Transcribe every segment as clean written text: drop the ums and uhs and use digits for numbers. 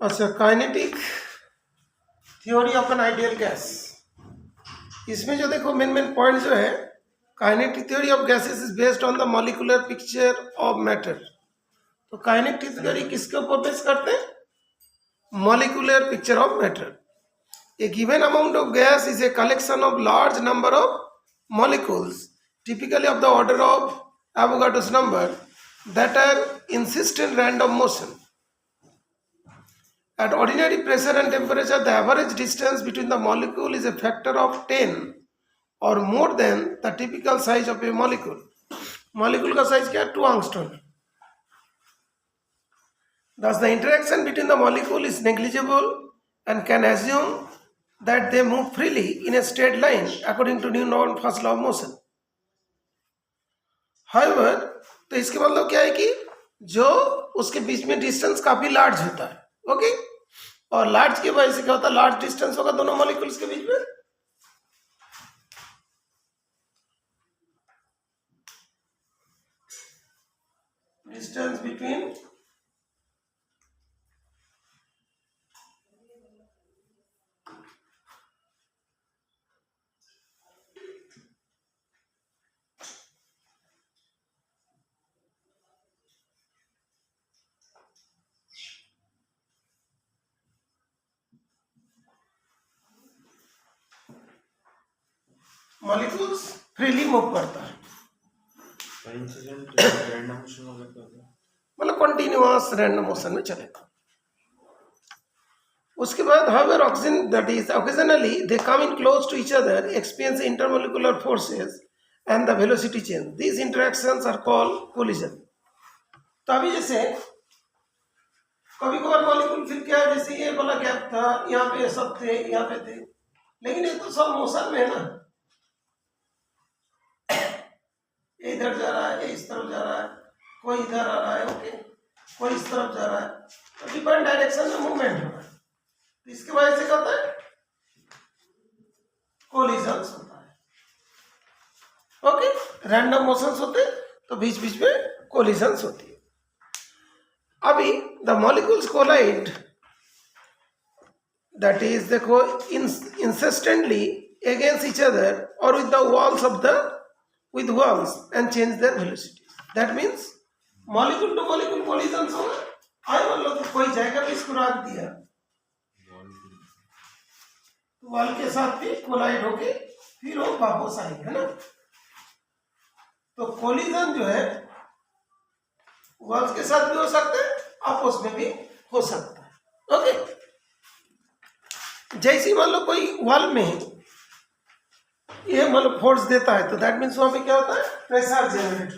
अच्छा, kinetic theory of an ideal gas. इसमें जो देखो मेन पॉइंट जो है, kinetic theory of gases is based on the molecular picture of matter. तो काइनेटिक थ्योरी किसके ऊपर बेस करते हैं? Molecular picture of matter. A given amount of gas is a collection of large number of molecules, typically of the order of Avogadro's number, that are insist in random motion. At ordinary pressure and temperature, the average distance between the molecule is a factor of 10 or more than the typical size of a molecule. Molecule का size क्या है? 2 angstrom. Thus, the interaction between the molecule is negligible and can assume that they move freely in a straight line according to Newton's first law of motion. However, तो इसके मतलब क्या है कि जो उसके बीच में डिस्टेंस काफी लार्ज होता है, ओके, और लार्ज की वजह से क्या होता है? लार्ज डिस्टेंस होगा दोनों मॉलिक्यूल्स के बीच में, distance between molecules freely move करता है, मतलब कंटिन्यूअस रैंडम मोशन में चलेगा। उसके बाद however oxygen that is occasionally they come in close to each other, experience intermolecular forces and the velocity change. These interactions are called collision. तो अभी जैसे कभी कभार मॉलिक्यूल फिर क्या है, जैसे ये वाला गैप था, यहाँ पे सब थे, यहाँ पे थे, लेकिन ये तो सब मोशन में है ना, इधर जा रहा है, इस तरफ जा रहा है, कोई इधर आ रहा है, ओके, कोई इस तरफ जा रहा है, तो डिफरेंट डायरेक्शन में मूवमेंट हो रहा है। तो इसके वजह से क्या होता है? कोलिजन्स होता है, ओके, रैंडम मोशंस होते हैं तो बीच बीच में कोलिजन्स होती है। अभी the molecules collide, that is देखो इंसिस्टेंटली अगेंस्ट ईच अदर और with the walls of the with walls and change their velocity. That means molecule to molecule collisions होगा। आए मान लो तो कोई जगह पे इसको रख दिया, तो वॉल के साथ भी कोलाइड होके फिर वो वापस आएगा, है ना। तो कोलिजन जो है वॉल्स के साथ भी हो सकता है, आपस में भी हो सकता है, ओके। जैसे मान लो कोई वॉल में ये मतलब फोर्स देता है, तो दैट मीन्स वहां पे क्या होता है? Pressure generate.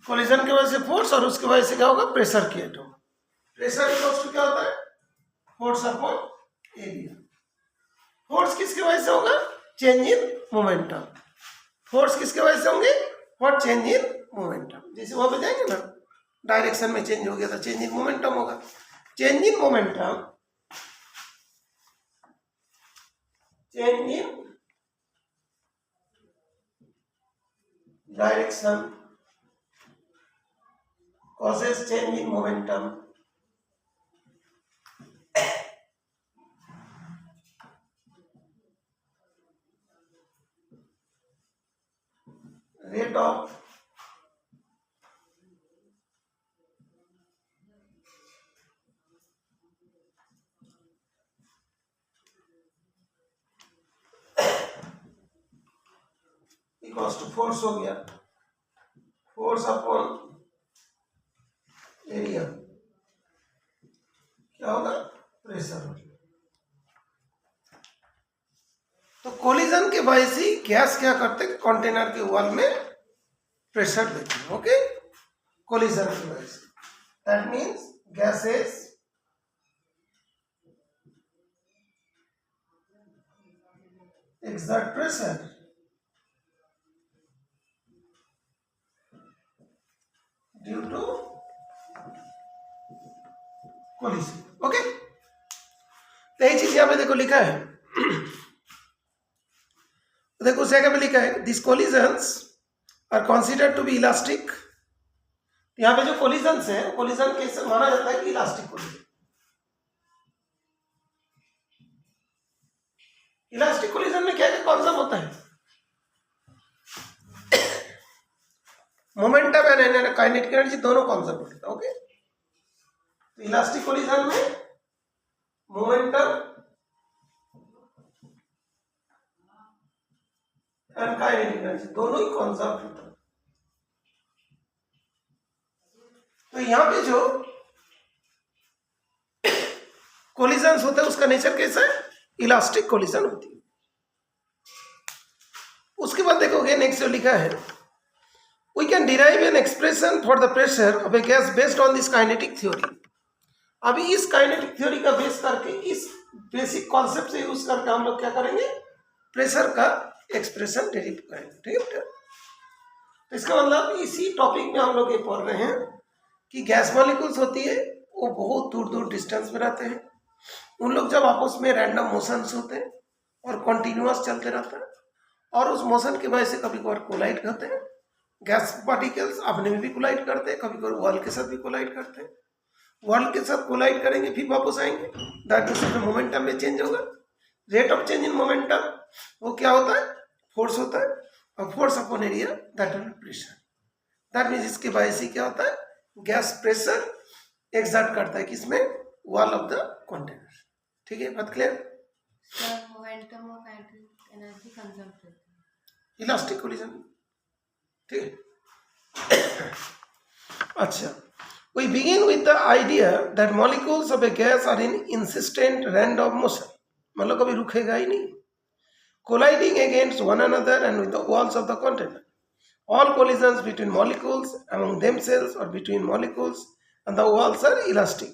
कोलिजन की वजह से फोर्स और उसकी वजह से क्या होगा? प्रेशर क्रिएट होगा। प्रेशर इक्वल्स टू क्या होता है? Force upon area. फोर्स किसकी वजह से होगा? Change in momentum. फोर्स किसके वजह से होंगे? व्हाट? Change in momentum. जैसे वहां पे जाएंगे ना, डायरेक्शन में चेंज हो गया था, चेंज इन मोमेंटम होगा। Change in momentum, change in direction causes change in momentum. Rate of equals to force हो गया, फोर्स अपॉन एरिया क्या होगा? प्रेशर हो गया। तो कोलिजन के वजह से गैस क्या करते हैं? कंटेनर के वॉल में प्रेशर देते हैं, ओके, कोलिजन की वजह से। That means gases exert pressure due to collision, okay. तो यही चीज यहाँ पे देखो लिखा है, देखो उस जगह पे लिखा है this collisions are considered to be elastic. यहाँ पे जो कोलिजन है, कोलिजन केस माना जाता है कि इलास्टिक कोलिजन। इलास्टिक कोलिजन में क्या क्या कॉन्सेप्ट होता है? मोमेंटम एंड काइनेटिक एनर्जी दोनों कॉन्सेप्ट होता है। ओके, तो इलास्टिक कोलिजन में मोमेंटम एंड काइनेटिक एनर्जी दोनों ही कॉन्सेप्ट होता है। तो यहाँ पे जो कोलिजन होता है उसका नेचर कैसा है? इलास्टिक कोलिजन होती है। उसके बाद देखोगे नेक्स्ट जो लिखा है, we can derive an expression for the pressure of a gas based on this kinetic theory. अभी इस काइनेटिक थ्योरी का बेस करके, इस बेसिक कॉन्सेप्ट से यूज करके हम लोग क्या करेंगे? प्रेशर का एक्सप्रेशन डेरिव करेंगे। ठीक है, तो इसका मतलब इसी टॉपिक में हम लोग ये पढ़ रहे हैं कि गैस मॉलिक्यूल्स होती है वो बहुत दूर दूर डिस्टेंस में रहते हैं। उन लोग जब आपस में रैंडम मोशंस होते हैं और कंटिन्यूअस चलते रहता है, और उस मोशन की वजह से कभी कभार कोलाइड करते हैं। गैस पार्टिकल्स अपने में भी कोलाइड करते हैं, कभी कभार वॉल के साथ भी कोलाइड करते हैं। वॉल के साथ कोलाइड करेंगे फिर वापस आएंगे, दैट मीन्स मोमेंटम में चेंज होगा। Rate of change in momentum वो क्या होता है? फोर्स होता है, और force upon area that will be pressure. That means इसके वजह से क्या होता है? गैस प्रेशर एक्सर्ट करता है किसमें? Wall of the container. ठीक है, बात क्लियर? मोमेंटम और काइनेटिक एनर्जी कंजर्व करते हैं इलास्टिक कोलिजन। ठीक है, अच्छा, we begin with the idea that molecules of a gas are in insistent random motion, मतलब कभी रुकेगा ही नहीं, colliding against one another and with the walls of the container. All collisions between molecules among themselves or between molecules and the walls are elastic.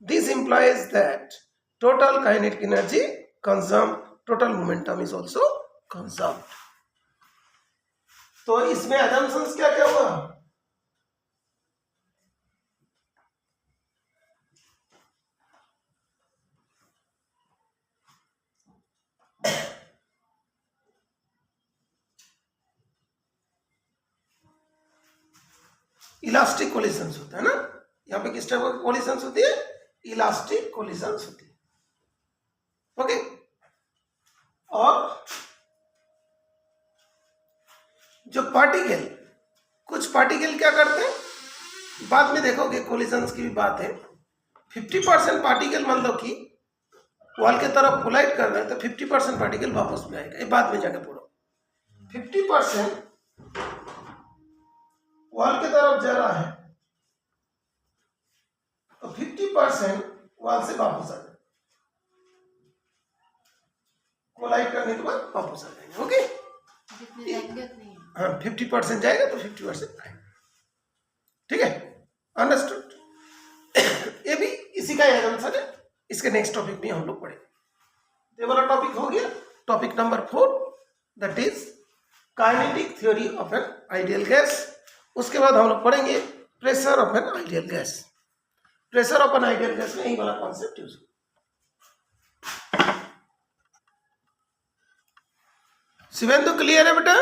This implies that total kinetic energy consumed, total momentum is also consumed. तो इसमें assumptions क्या क्या हुआ? Elastic collisions होता है ना, यहाँ पे किस टाइप की कोलिजन्स होती है? इलास्टिक कोलिजन्स होती है। ओके, और जो पार्टिकल, कुछ पार्टिकल क्या करते हैं, बाद में देखोगे कोलिजन्स की भी बात है। 50% पार्टिकल मान लो कि वॉल के तरफ कोलाइड कर रहे हैं, तो 50% पार्टिकल वापस में आएगा, ये बाद में जाके पढ़ो। 50% वॉल की तरफ जा रहा है तो 50% वॉल से वापस आ जाएगा, कोलाइड करने के बाद वापस आ जाएंगे। ओके, हाँ, 50% जाएगा तो 50% आएगा। ठीक है, अंडरस्टूड? ये भी इसी का आंसर है। इसके नेक्स्ट टॉपिक में हम लोग पढ़ेंगे। ये वाला टॉपिक हो गया topic number 4, that is kinetic theory of an ideal gas. उसके बाद हम लोग पढ़ेंगे pressure of an ideal gas. Pressure of an ideal gas में यही वाला कॉन्सेप्ट यूज होगा। शिवेंदु क्लियर है बेटा?